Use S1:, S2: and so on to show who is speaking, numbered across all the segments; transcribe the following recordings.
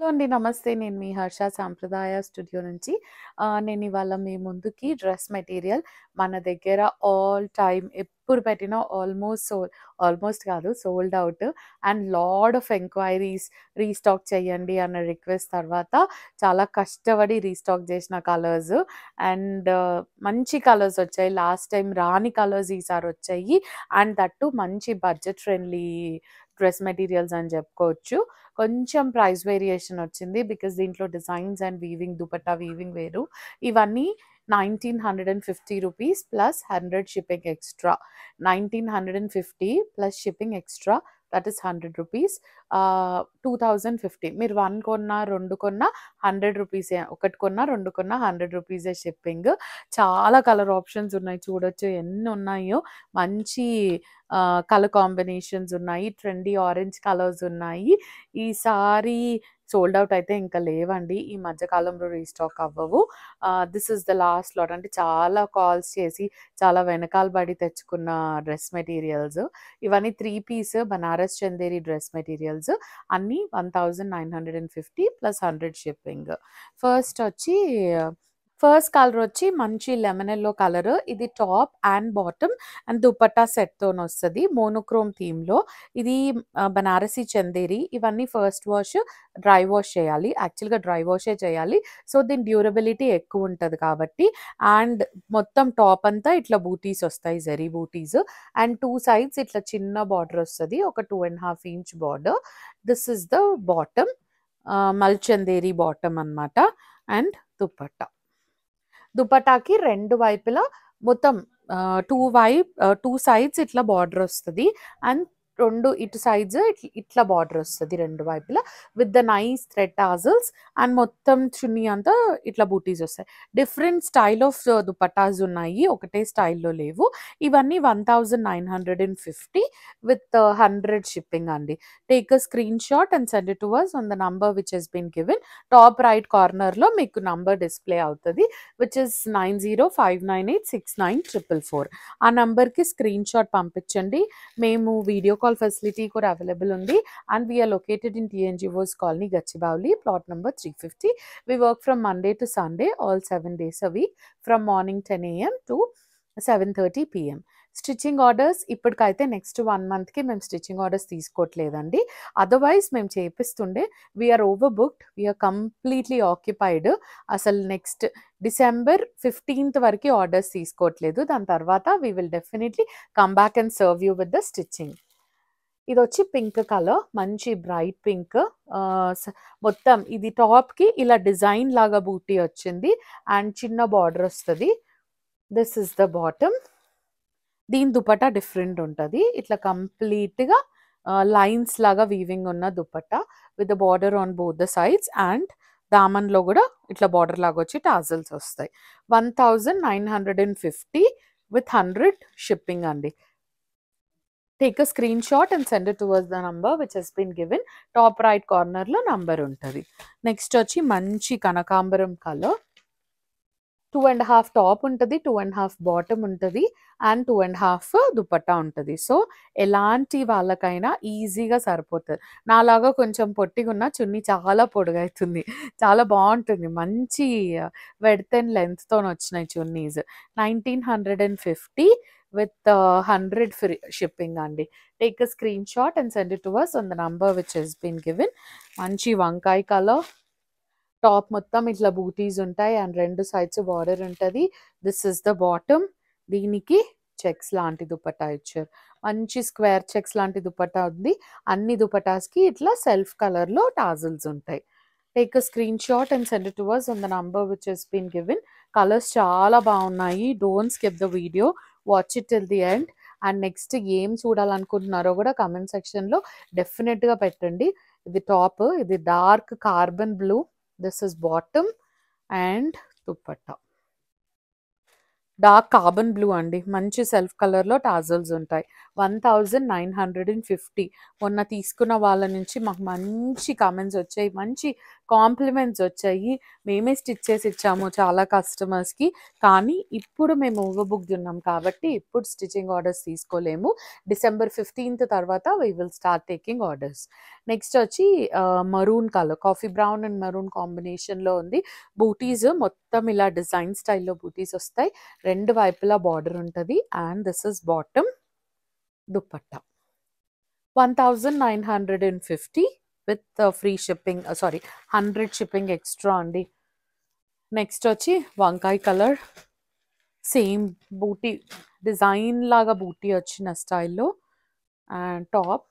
S1: Hello అండి. నమస్తే. నేను మీ హర్ష సాంప్రదాయ స్టూడియో నుంచి. నేను ఇవాళ మీ ముందుకి డ్రెస్ మెటీరియల్ మన దగ్గర ఆల్ టైమ్ ఎప్పుడు పెట్టినా ఆల్మోస్ట్ కాదు sold out and lot of enquiries restock చేయండి అన్న రిక్వెస్ట్ తర్వాత చాలా కష్టపడి రీస్టాక్ చేసిన కలర్స్ అండ్ మంచి కలర్స్ వచ్చాయి. లాస్ట్ టైం రాని కలర్స్ ఈసారి వచ్చాయి. అండ్ దట్టు మంచి బడ్జెట్ ఫ్రెండ్లీ డ్రెస్ మెటీరియల్స్ అని చెప్పుకోవచ్చు. కొంచెం ప్రైస్ వేరియేషన్ వచ్చింది బికాస్ దీంట్లో designs and weaving dupatta weaving వేరు. ఇవన్నీ 1950 rupees plus 100 shipping extra. 1950 plus shipping extra, that is 100 rupees. 2050 మీరు 1 కొన్నా 2 కొన్నా 100 రూపీసే. ఒకటి కొన్నా 2 కొన్నా 100 రూపీసే షిప్పింగ్. చాలా కలర్ ఆప్షన్స్ ఉన్నాయి, చూడొచ్చు ఎన్ని ఉన్నాయో. మంచి కలర్ కాంబినేషన్స్ ఉన్నాయి, ట్రెండీ ఆరెంజ్ కలర్స్ ఉన్నాయి. ఈసారి సోల్డ్ అవుట్ అయితే ఇంకా లేవండి, ఈ మధ్యకాలంలో రీస్టాక్ అవ్వవు. This is the last lot. అంటే చాలా కాల్స్ చేసి చాలా వెనకాల పడి తెచ్చుకున్న డ్రెస్ మెటీరియల్స్ ఇవన్నీ. 3 piece Banaras Chanderi dress materials అన్నీ 1950 ప్లస్ 100 షిప్పింగ్. ఫస్ట్ కలర్ వచ్చి మంచి లెమన్ ఎల్లో కలర్. ఇది top and bottom and dupatta సెట్తో వస్తుంది మోనోక్రోమ్ థీమ్లో. ఇది బనారసి చందేరి. ఇవన్నీ ఫస్ట్ వాష్ డ్రై వాష్ చేయాలి, యాక్చువల్గా డ్రై వాషే చేయాలి. సో దీని డ్యూరబిలిటీ ఎక్కువ ఉంటుంది కాబట్టి. అండ్ మొత్తం టాప్ అంతా ఇట్లా బూటీస్ వస్తాయి, జరీ బూటీస్. అండ్ 2 సైడ్స్ ఇట్లా చిన్న బార్డర్ వస్తుంది, ఒక 2.5 inch border. This is the bottom, Mulchanderi bottom అన్నమాట. అండ్ దుపట్టాకి రెండు వైపులా మొత్తం టూ సైడ్స్ ఇట్లా బార్డర్ వస్తుంది. అండ్ రెండు ఇటు సైడ్స్ ఇట్లా బార్డర్ వస్తుంది రెండు వైపులా with the nice thread tassels. And మొత్తం చున్నీ అంతా ఇట్లా బూటీస్ వస్తాయి. డిఫరెంట్ స్టైల్ ఆఫ్ దుపట్టాస్ ఉన్నాయి, ఒకటే స్టైల్లో లేవు. ఇవన్నీ 1950 విత్ 100 షిప్పింగ్ అండి. Take a screenshot and send it to us on the number which has been given. Top right కార్నర్లో మీకు నంబర్ డిస్ప్లే అవుతుంది, విచ్ ఇస్ 9059869444. ఆ నంబర్కి స్క్రీన్ షాట్ పంపించండి. మేము వీడియో కాల్ ఫెసిలిటీ కూడా అవైలబుల్ ఉంది. And we're located in TNGOs colony, Gachibowli, plot number 350. We work from Monday to Sunday, all 7 days a week, from morning 10 AM to 7:30 PM. Stitching orders ఇప్పటికైతే next 1 మంత్కి మేము stitching orders తీసుకోవట్లేదండి. Otherwise మేము చేపిస్తుండే. We're overbooked, we're completely occupied. అసలు next December 15th వరకు orders తీసుకోవట్లేదు. దాని తర్వాత we will definitely come back and serve you with the stitching. ఇది వచ్చి పింక్ కలర్, మంచి బ్రైట్ పింక్. మొత్తం ఇది టాప్కి ఇలా డిజైన్ లాగా బూటీ వచ్చింది అండ్ చిన్న బార్డర్ వస్తుంది. This is the bottom. దీని దుపట్టా డిఫరెంట్ ఉంటుంది, ఇట్లా కంప్లీట్గా లైన్స్ లాగా వీవింగ్ ఉన్న dupatta with the border on both the sides. And దామన్లో కూడా ఇట్లా బార్డర్ లాగా వచ్చి టాజల్స్ వస్తాయి. 1950 విత్ 100 షిప్పింగ్ అండి. Take a screenshot and send it towards the number which has been given. Top right కార్నర్లో నంబర్ ఉంటుంది. నెక్స్ట్ వచ్చి మంచి కనకాంబరం కలర్. 2.5 టాప్ ఉంటుంది, 2.5 బాటమ్ ఉంటుంది, అండ్ 2.5 దుపట్టా ఉంటుంది. సో ఎలాంటి వాళ్ళకైనా ఈజీగా సరిపోతుంది. నాలాగా కొంచెం పొట్టిగా ఉన్న చున్నీ చాలా పొడుగవుతుంది, చాలా బాగుంటుంది. మంచి వెడ్త్ అండ్ లెంత్తో వచ్చినాయి చున్నీస్. 1950 విత్ 100 ఫ్రీ షిప్పింగ్ అండి. Take a screenshot and send it to us on the number which has been given. మంచి వంకాయ కలర్. టాప్ మొత్తం ఇట్లా బూటీస్ ఉంటాయి అండ్ రెండు సైడ్స్ బార్డర్ ఉంటుంది. This is the bottom. దీనికి చెక్స్ లాంటి దుపట్టా ఇచ్చారు, మంచి స్క్వేర్ చెక్స్ లాంటి దుపట్టా ఉంది. అన్ని దుపట్టాస్కి ఇట్లా సెల్ఫ్ కలర్లో టాజల్స్ ఉంటాయి. Take a screenshot and send it to us on the number which has been given. Colours చాలా బాగున్నాయి. Don't skip the video, watch it till the end. And next ఏం చూడాలనుకుంటున్నారో కూడా కమెంట్ సెక్షన్లో డెఫినెట్గా పెట్టండి. ఇది టాప్, ఇది dark carbon blue. This is bottom and dupatta. Dark carbon blue అండి, మంచి సెల్ఫ్ కలర్లో టాజల్స్ ఉంటాయి. 1950. మొన్న తీసుకున్న వాళ్ళ నుంచి మాకు మంచి కామెంట్స్ వచ్చాయి, మంచి కాంప్లిమెంట్స్ వచ్చాయి. మేమే స్టిచ్ చేసి ఇచ్చాము చాలా కస్టమర్స్కి. కానీ ఇప్పుడు మేము ఓవర్ బుక్డ్ ఉన్నాం కాబట్టి ఇప్పుడు స్టిచ్చింగ్ ఆర్డర్స్ తీసుకోలేము. December 15th తర్వాత we will start taking orders. Next వచ్చి maroon colour, coffee brown and maroon కాంబినేషన్లో ఉంది. బూటీస్ మొత్తం ఇలా డిజైన్ స్టైల్లో బూటీస్ వస్తాయి. రెండు వైపులా బార్డర్ ఉంటుంది. And this is bottom, dupatta 1950 with free shipping, sorry 100 shipping extra అండి. నెక్స్ట్ వచ్చి వంకాయ కలర్, సేమ్ బూటీ డిజైన్ లాగా బూటీ వచ్చిన స్టైల్లో, and top,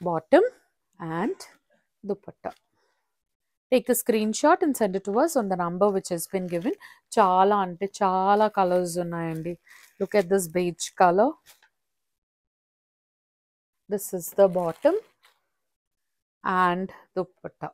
S1: bottom and dupatta. Take a screenshot and send it to us on the number which has been given. చాలా అంటే చాలా colours ఉన్నాయండి. Look at this beige color. This is the bottom and dupatta.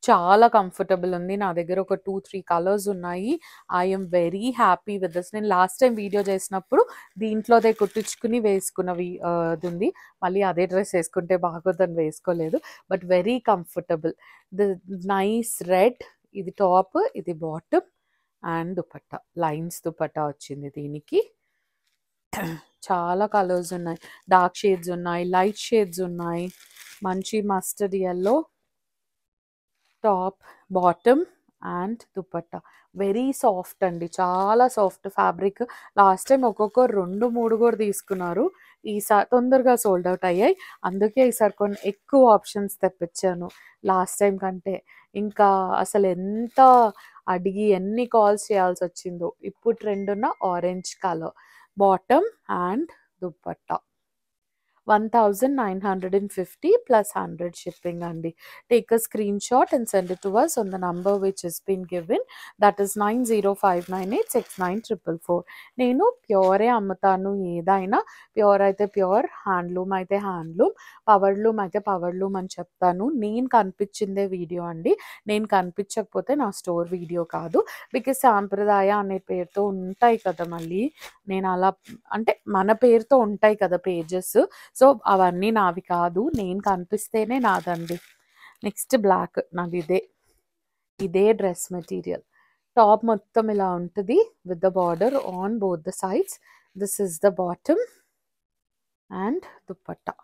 S1: చాలా comfortable ఉంది. నా దగ్గర ఒక 2-3 colours ఉన్నాయి. I'm very happy with this. నేను లాస్ట్ టైం వీడియో చేసినప్పుడు దీంట్లోదే కుట్టించుకుని వేసుకున్నవి ఇది ఉంది. మళ్ళీ అదే డ్రెస్ వేసుకుంటే బాగోదని వేసుకోలేదు. But very comfortable. The nice red, ఇది టాప్, ఇది bottom and dupatta. Lines dupatta వచ్చింది దీనికి. చాలా కలర్స్ ఉన్నాయి. డార్క్ షేడ్స్ ఉన్నాయి, లైట్ షేడ్స్ ఉన్నాయి. మంచి mustard yellow, top, bottom and dupatta. Very soft అండి, చాలా సాఫ్ట్ ఫ్యాబ్రిక్. లాస్ట్ టైం ఒక్కొక్కరు 2-3 కూడా తీసుకున్నారు. ఈసారి తొందరగా సోల్డ్ అవుట్ అయ్యాయి. అందుకే ఈసారి కొన్ని ఎక్కువ ఆప్షన్స్ తెప్పించాను లాస్ట్ టైం కంటే. ఇంకా అసలు ఎంత అడిగి ఎన్ని కాల్స్ చేయాల్సి వచ్చిందో. ఇప్పుడు ట్రెండ్ ఉన్న orange colour, bottom and dupatta 1950 plus 100 shipping అండి. Take a screenshot and send it to us on the number which has been given, that is 9059869444. నేను ప్యూరే అమ్ముతాను. ఏదైనా ప్యూర్ అయితే ప్యూర్, హ్యాండ్లూమ్ అయితే హ్యాండ్లూమ్, పవర్లూమ్ అయితే పవర్లూమ్ అని చెప్తాను. నేను కనిపించిందే వీడియో అండి. నేను కనిపించకపోతే నా స్టోర్ వీడియో కాదు. బికాస్ సాంప్రదాయ అనే పేరుతో ఉంటాయి కదా, మళ్ళీ నేను అలా అంటే మన పేరుతో ఉంటాయి కదా పేజెస్. సో అవన్నీ నావి కాదు. నేను కనిపిస్తేనే నాదండి. నెక్స్ట్ బ్లాక్, నాది ఇదే డ్రెస్ మెటీరియల్. టాప్ మొత్తం ఇలా ఉంటుంది with the border on both the sides. This is the bottom and dupatta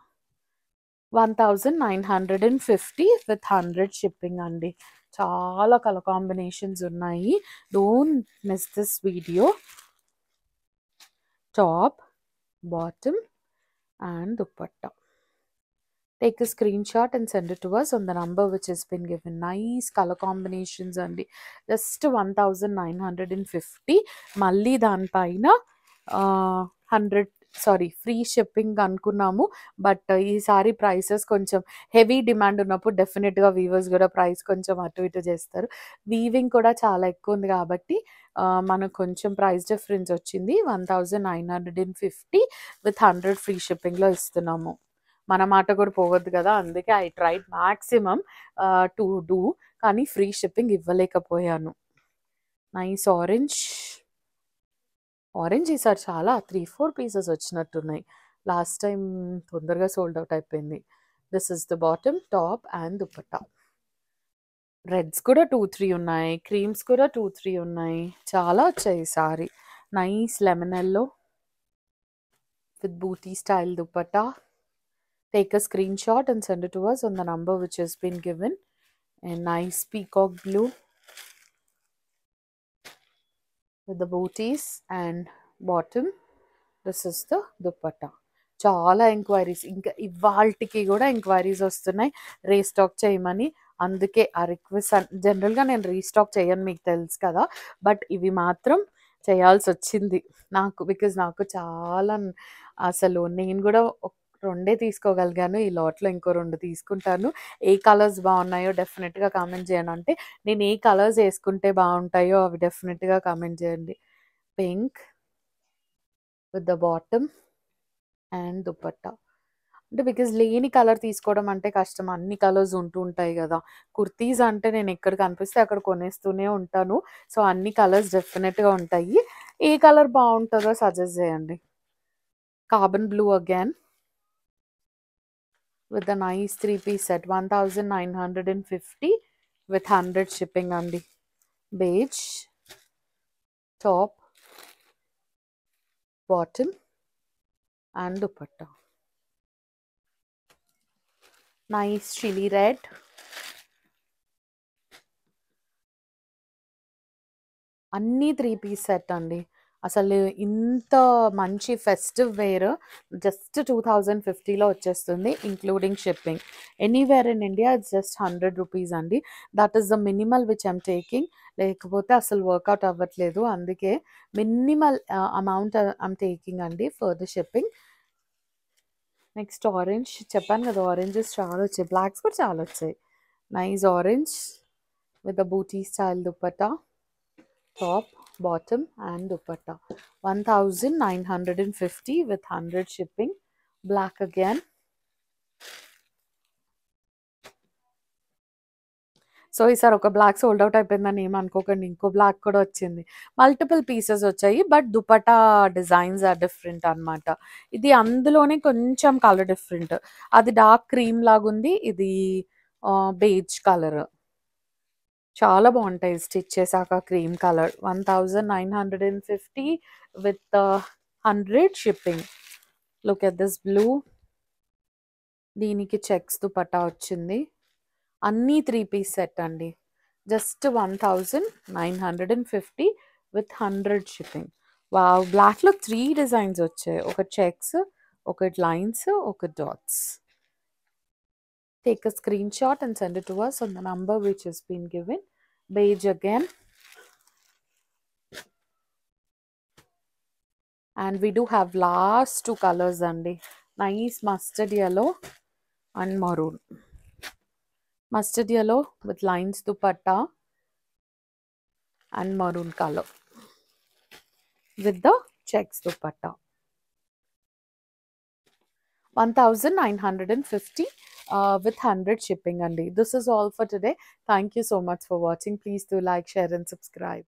S1: 1950 with 100 shipping అండి. చాలా కలర్ కాంబినేషన్స్ ఉన్నాయి. Don't miss this video. Top, bottom and dupatta. Take a screenshot and send it to us on the number which has been given. Nice color combinations అండి. Just 1950. మళ్ళీ దానిపైన 100 free shipping అనుకున్నాము. But ఈసారి prices కొంచెం heavy demand ఉన్నప్పుడు డెఫినెట్గా weavers కూడా price కొంచెం అటు ఇటు చేస్తారు. వీవింగ్ కూడా చాలా ఎక్కువ ఉంది కాబట్టి మనకు కొంచెం ప్రైస్ డిఫరెన్స్ వచ్చింది. 1950 విత్ 100 ఫ్రీ షిప్పింగ్లో ఇస్తున్నాము. మన మాట కూడా పోవద్దు కదా, అందుకే I tried maximum to do, కానీ ఫ్రీ షిప్పింగ్ ఇవ్వలేకపోయాను. నైస్ ఆరెంజ్ ఈసారి చాలా 3-4 పీసెస్ వచ్చినట్టున్నాయి. లాస్ట్ టైం తొందరగా సోల్డ్ అవుట్ అయిపోయింది. This is the bottom, top and dupatta. Reds కూడా 2-3 ఉన్నాయి, క్రీమ్స్ కూడా 2-3 ఉన్నాయి. చాలా వచ్చాయి ఈసారి. నైస్ లెమన్ ఎల్లో విత్ బూటీ style dupatta. Take a screenshot and send it to us on the number which has been given. A nice peacock blue with the booties and bottom. This is the dupatta. చాలా enquiries, ఇంకా ఇవాల్టికి కూడా enquiries వస్తున్నాయి restock చేయమని. అందుకే ఆ request. జనరల్గా నేను restock చేయను, మీకు తెలుసు కదా, బట్ ఇవి మాత్రం చేయాల్సి వచ్చింది నాకు. బికాజ్ నాకు చాలా అసలు నేను కూడా 2 తీసుకోగలిగాను. ఈ లాట్లో ఇంకో 2 తీసుకుంటాను. ఏ కలర్స్ బాగున్నాయో డెఫినెట్గా కామెంట్ చేయండి. అంటే నేను ఏ కలర్స్ వేసుకుంటే బాగుంటాయో అవి డెఫినెట్గా కామెంట్ చేయండి. Pink with the bottom and dupatta. అంటే బికాజ్ లేని కలర్ తీసుకోవడం అంటే కష్టం, అన్ని కలర్స్ ఉంటూ ఉంటాయి కదా. కుర్తీస్ అంటే నేను ఎక్కడ కనిపిస్తే అక్కడ కొనేస్తూనే ఉంటాను. సో అన్ని కలర్స్ డెఫినెట్గా ఉంటాయి. ఏ కలర్ బాగుంటుందో సజెస్ట్ చేయండి. Carbon blue again with a nice 3-piece set, 1950 with 100 shipping అండి. beige, top, bottom and dupatta. Nice chilli red, అన్నీ 3 పీస్ సెట్ అండి. అసలు ఇంత మంచి ఫెస్టివ్ వేర్ జస్ట్ 2050లో వచ్చేస్తుంది including shipping. Anywhere in India it's just 100 rupees అండి. That is the minimal which I'm taking. లేకపోతే అసలు వర్కౌట్ అవ్వట్లేదు. అందుకే మినిమల్ అమౌంట్ ఐమ్ టేకింగ్ అండి for the shipping. Next orange చెప్పాను కదా, ఆరెంజెస్ చాలా వచ్చాయి, బ్లాక్స్ కూడా చాలా వచ్చాయి. నైస్ ఆరెంజ్ విత్ ద బూటీ style dupatta, top, bottom and dupatta. 1950 with 100 shipping. Black again. So ఈసారి ఒక బ్లాక్ సోల్డ్ అవుట్ అయిపోయిందని ఏమనుకోకండి, ఇంకో బ్లాక్ కూడా వచ్చింది. మల్టిపుల్ పీసెస్ వచ్చాయి, but dupatta designs are different అనమాట. ఇది అందులోనే కొంచెం కలర్ డిఫరెంట్. అది డార్క్ క్రీమ్ లాగుంది, ఇది బేజ్ కలర్. చాలా బాగుంటాయి స్టిచ్ చేశాక cream colour. 1950 with 100 shipping. Look at this blue. దీనికి చెక్స్ దుపట్టా వచ్చింది. అన్నీ 3 పీస్ సెట్ అండి. Just 1950 with 100 shipping. వావ్, బ్లాక్లో 3 డిజైన్స్ వచ్చాయి. ఒక చెక్స్, ఒకటి లైన్స్, ఒక dots. Take a screenshot and send it to us on the number which has been given. Beige again. And we do have last 2 colors andi. Nice mustard yellow and maroon. Mustard yellow with lines dupatta and maroon color with the checks dupatta. 1950 with 100 shipping andi. This is all for today. Thank you so much for watching. Please do like, share and subscribe.